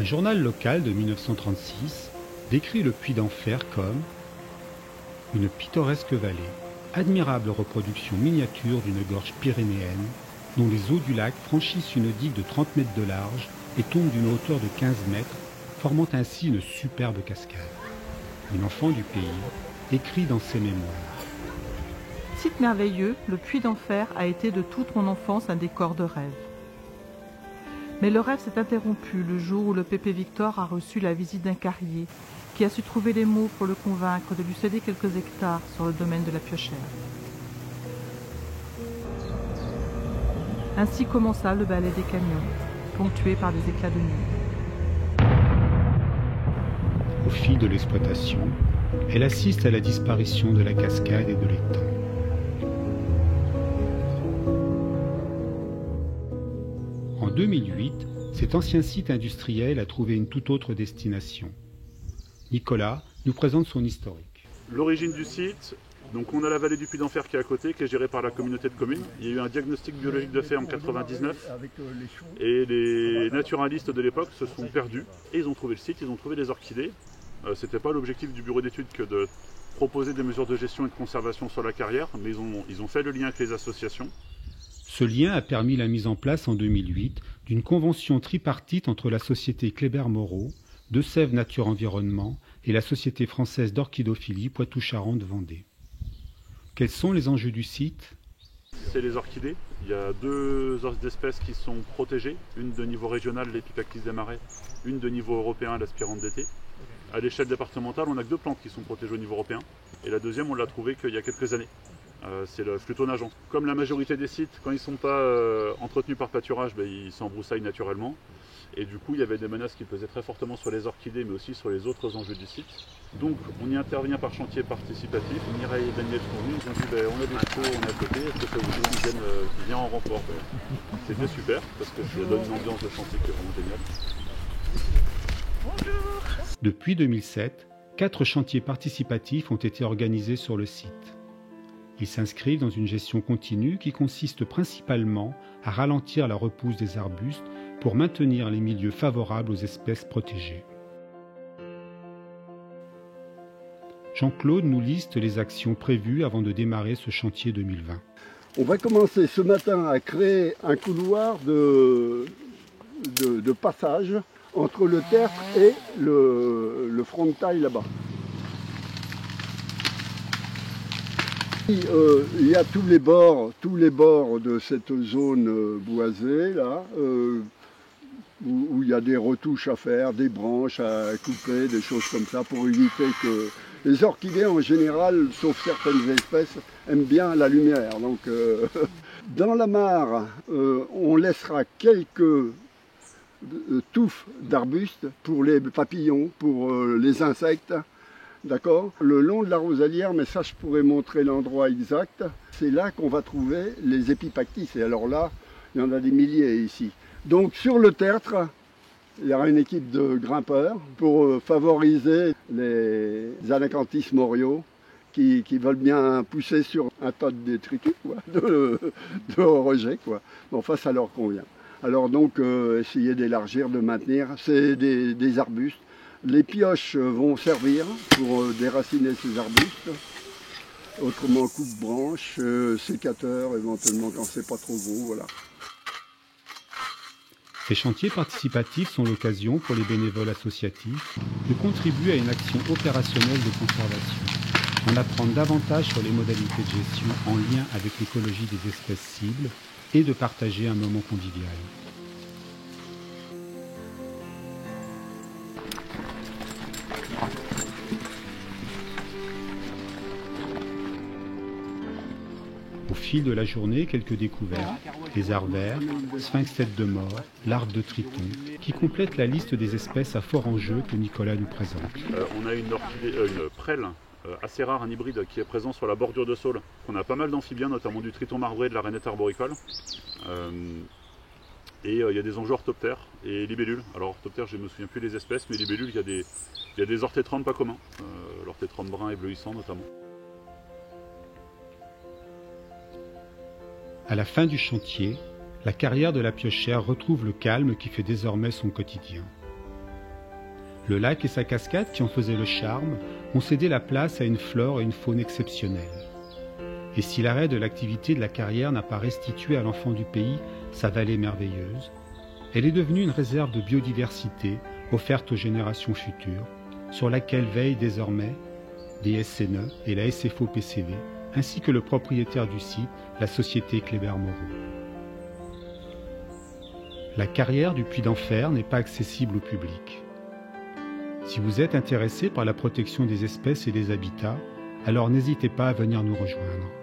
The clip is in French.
Un journal local de 1936 décrit le Puy d'Enfer comme une pittoresque vallée, admirable reproduction miniature d'une gorge pyrénéenne dont les eaux du lac franchissent une digue de 30 mètres de large et tombent d'une hauteur de 15 mètres, formant ainsi une superbe cascade. Une enfant du pays écrit dans ses mémoires. Site merveilleux, le Puy d'Enfer a été de toute mon enfance un décor de rêve. Mais le rêve s'est interrompu le jour où le pépé Victor a reçu la visite d'un carrier qui a su trouver les mots pour le convaincre de lui céder quelques hectares sur le domaine de la Piochère. Ainsi commença le ballet des camions, ponctué par des éclats de nuit. Au fil de l'exploitation, elle assiste à la disparition de la cascade et de l'étang. En 2008, cet ancien site industriel a trouvé une toute autre destination. Nicolas nous présente son historique. L'origine du site, donc on a la vallée du Puy d'Enfer qui est à côté, qui est gérée par la communauté de communes. Il y a eu un diagnostic biologique de fait en 1999 et les naturalistes de l'époque se sont perdus et ils ont trouvé le site, ils ont trouvé les orchidées. C'était pas l'objectif du bureau d'études que de proposer des mesures de gestion et de conservation sur la carrière, mais ils ont fait le lien avec les associations. Ce lien a permis la mise en place en 2008 d'une convention tripartite entre la société Kléber-Moreau, De Sèvres Nature Environnement et la Société française d'orchidophilie Poitou-Charentes-Vendée. Quels sont les enjeux du site? C'est les orchidées. Il y a deux espèces qui sont protégées, une de niveau régional, l'Epipactis des marais, une de niveau européen, l'aspirante d'été. À l'échelle départementale, on n'a que deux plantes qui sont protégées au niveau européen, et la deuxième, on l'a trouvée qu'il y a quelques années. C'est le flûteau nageant. Comme la majorité des sites, quand ils ne sont pas entretenus par pâturage, ils s'embroussaillent naturellement. Et du coup, il y avait des menaces qui pesaient très fortement sur les orchidées, mais aussi sur les autres enjeux du site. Donc, on y intervient par chantier participatif. Mireille et Daniel sont venus, ils ont dit on a des chevaux, on est à côté, est-ce que ça vous dit qui viennent en renfort? C'était super, parce que ça donne une ambiance de chantier qui est vraiment géniale. Bonjour. Depuis 2007, 4 chantiers participatifs ont été organisés sur le site. Ils s'inscrivent dans une gestion continue qui consiste principalement à ralentir la repousse des arbustes pour maintenir les milieux favorables aux espèces protégées. Jean-Claude nous liste les actions prévues avant de démarrer ce chantier 2020. On va commencer ce matin à créer un couloir de passage entre le tertre et le frontail là-bas. Il y a tous les bords de cette zone boisée là, où il y a des retouches à faire, des branches à couper, des choses comme ça pour éviter que... Les orchidées en général, sauf certaines espèces, aiment bien la lumière. Donc, dans la mare, on laissera quelques touffes d'arbustes pour les papillons, pour les insectes. D'accord? Le long de la roselière, mais ça je pourrais montrer l'endroit exact, c'est là qu'on va trouver les épipactis. Et alors là, il y en a des milliers ici. Donc sur le tertre, il y aura une équipe de grimpeurs pour favoriser les Anacanthis moriaux qui veulent bien pousser sur un tas de détritus, quoi, de rejet, quoi. Mais enfin, ça leur convient. Alors donc, essayer d'élargir, de maintenir, c'est des arbustes. Les pioches vont servir pour déraciner ces arbustes, autrement coupe-branche, sécateur éventuellement quand c'est pas trop gros, voilà. Ces chantiers participatifs sont l'occasion pour les bénévoles associatifs de contribuer à une action opérationnelle de conservation, d'en apprendre davantage sur les modalités de gestion en lien avec l'écologie des espèces cibles et de partager un moment convivial. Au fil de la journée, quelques découvertes, les arvères, sphinx tête de mort, larves de triton, qui complètent la liste des espèces à fort enjeu que Nicolas nous présente. On a une prêle assez rare, un hybride qui est présent sur la bordure de Saule. On a pas mal d'amphibiens, notamment du triton marbré et de la rainette arboricole. Et il y a des enjeux orthoptères et libellules. Alors orthoptères, je ne me souviens plus des espèces, mais libellules, il y a des orthétromes pas communs. L'orthétrome brun et bleuissant notamment. À la fin du chantier, la carrière de la Piochère retrouve le calme qui fait désormais son quotidien. Le lac et sa cascade, qui en faisaient le charme, ont cédé la place à une flore et une faune exceptionnelles. Et si l'arrêt de l'activité de la carrière n'a pas restitué à l'enfant du pays sa vallée merveilleuse, elle est devenue une réserve de biodiversité offerte aux générations futures, sur laquelle veillent désormais des SNE et la SFO-PCV, ainsi que le propriétaire du site, la société Kléber-Moreau. La carrière du Puy d'Enfer n'est pas accessible au public. Si vous êtes intéressé par la protection des espèces et des habitats, alors n'hésitez pas à venir nous rejoindre.